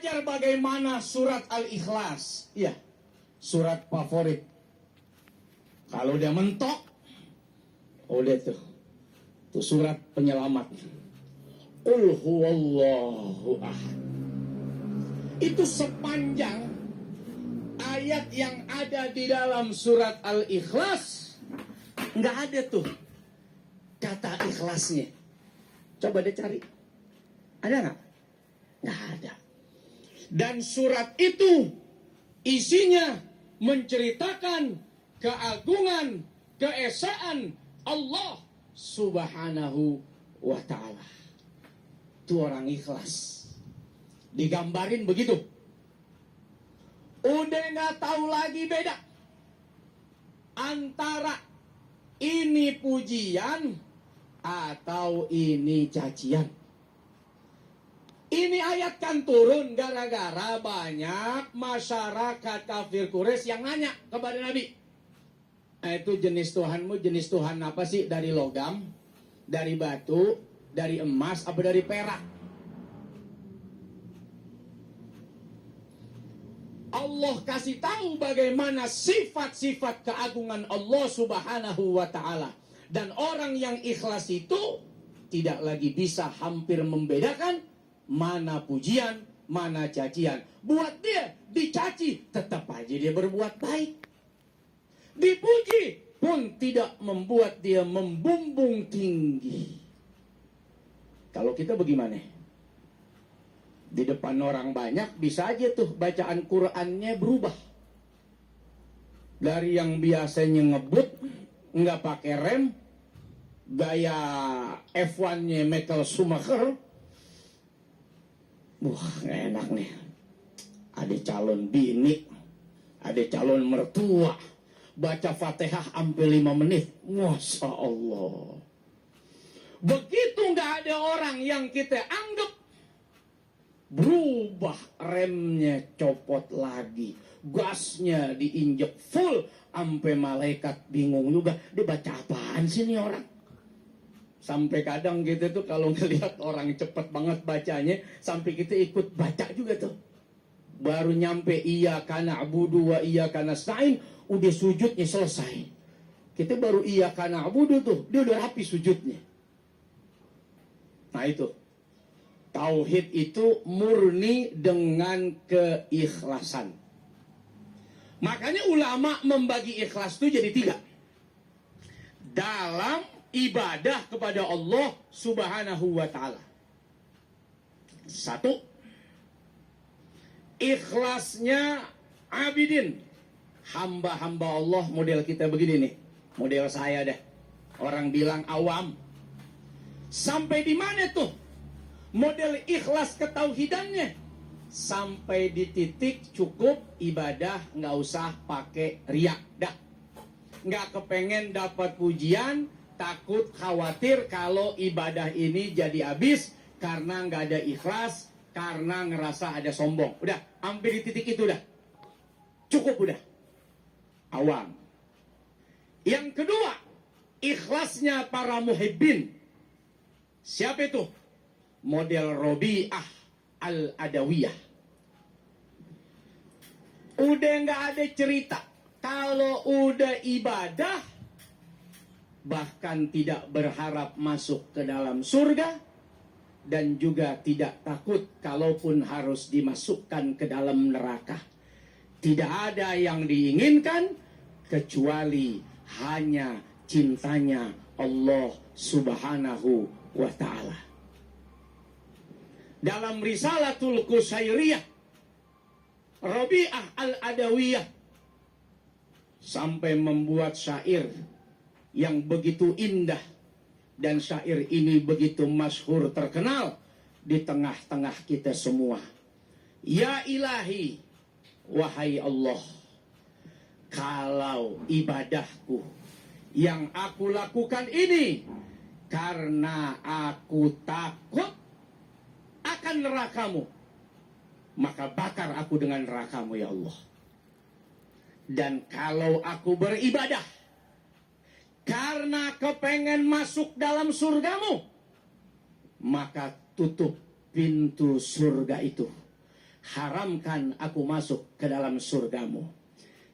belajar bagaimana surat Al-Ikhlas. Ya, surat favorit. Kalau udah mentok, udah tuh. Tuh surat penyelamat. Qul huwallahu ahad. Itu sepanjang ayat yang ada di dalam surat Al-Ikhlas, nggak ada tuh kata ikhlasnya. Coba deh cari. Ada nggak? Nggak ada. Dan surat itu isinya menceritakan keagungan, keesaan Allah Subhanahu wa ta'ala. Itu orang ikhlas. Digambarin begitu. Udah nggak tahu lagi beda antara ini pujian atau ini cacian. Ini ayat kan turun gara-gara banyak masyarakat kafir Quraisy yang nanya kepada Nabi. Itu jenis Tuhanmu jenis Tuhan apa sih? Dari logam, dari batu, dari emas, apa dari perak? Allah kasih tahu bagaimana sifat-sifat keagungan Allah Subhanahu wa ta'ala. Dan orang yang ikhlas itu tidak lagi bisa hampir membedakan mana pujian, mana cacian. Buat dia dicaci, tetap aja dia berbuat baik. Dipuji pun tidak membuat dia membumbung tinggi. Kalau kita bagaimana? Di depan orang banyak bisa aja tuh bacaan Qur'annya berubah. Dari yang biasanya ngebut, nggak pakai rem, gaya F1-nya Michael Schumacher. Wah, enak nih. Ada calon bini, ada calon mertua. Baca Fatihah sampai 5 menit. Masya Allah. Begitu nggak ada orang yang kita anggap, berubah remnya copot lagi, gasnya diinjek full, sampai malaikat bingung juga, dia baca apaan sih nih orang? Sampai kadang kita tuh kalau ngelihat orang cepet banget bacanya, sampai kita ikut baca juga tuh. Baru nyampe iyyaka na'budu wa iyyaka nasta'in, udah sujudnya selesai. Kita baru iyyaka na'budu tuh, dia udah rapi sujudnya. Nah itu. Tauhid itu murni dengan keikhlasan. Makanya ulama membagi ikhlas itu jadi 3. Dalam ibadah kepada Allah Subhanahu wa ta'ala. 1. Ikhlasnya abidin. Hamba-hamba Allah, model kita begini nih. Model saya deh. Orang bilang awam. Sampai di mana tuh? Model ikhlas ketauhidannya sampai di titik cukup ibadah, nggak usah pakai riak dah. Nggak kepengen dapat pujian, takut khawatir kalau ibadah ini jadi habis karena nggak ada ikhlas, karena ngerasa ada sombong. Udah, hampir di titik itu dah. Cukup udah. Awam. Yang kedua, ikhlasnya para muhibbin. Siapa itu? Model Robi'ah Al-Adawiyah. Udah nggak ada cerita. Kalau udah ibadah, bahkan tidak berharap masuk ke dalam surga, dan juga tidak takut kalaupun harus dimasukkan ke dalam neraka. Tidak ada yang diinginkan kecuali hanya cintanya Allah Subhanahu wa ta'ala. Dalam Risalatul Qusairiyah, Rabi'ah Al-Adawiyah sampai membuat syair yang begitu indah, dan syair ini begitu masyhur terkenal di tengah-tengah kita semua. Ya ilahi, wahai Allah, kalau ibadahku yang aku lakukan ini karena aku takut akan nerakamu, maka bakar aku dengan nerakamu ya Allah. Dan kalau aku beribadah karena kepengen masuk dalam surgamu, maka tutup pintu surga itu. haramkan aku masuk ke dalam surgamu.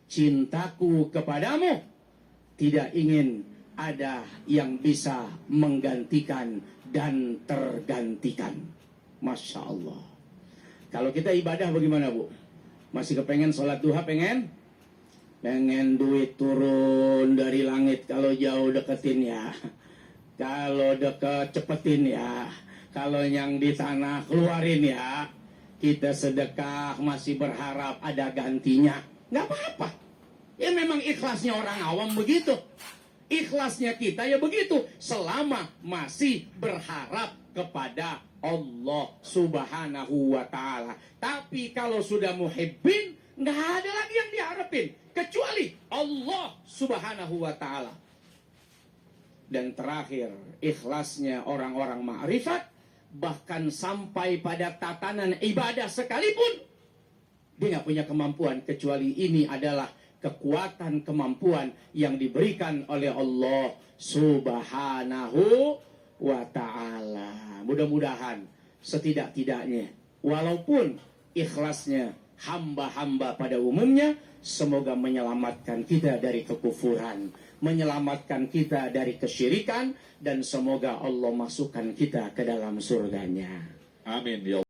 Cintaku kepadamu tidak ingin ada yang bisa menggantikan dan tergantikan. Masya Allah. Kalau kita ibadah bagaimana, Bu? Masih kepengen sholat duha, pengen duit turun dari langit. Kalau jauh deketin ya, kalau deket cepetin ya, kalau yang di tanah keluarin ya. Kita sedekah masih berharap ada gantinya, nggak apa-apa. Ya memang ikhlasnya orang awam begitu. Ikhlasnya kita ya begitu, selama masih berharap kepada Allah Subhanahu wa ta'ala. Tapi kalau sudah muhibbin, nggak ada lagi yang diharapin kecuali Allah Subhanahu wa ta'ala. Dan terakhir, ikhlasnya orang-orang ma'rifat, bahkan sampai pada tatanan ibadah sekalipun, dia nggak punya kemampuan kecuali ini adalah kekuatan kemampuan yang diberikan oleh Allah Subhanahu wa ta'ala. Mudah-mudahan setidak-tidaknya, walaupun ikhlasnya hamba-hamba pada umumnya, semoga menyelamatkan kita dari kekufuran, menyelamatkan kita dari kesyirikan, dan semoga Allah masukkan kita ke dalam surganya. Amin ya Allah.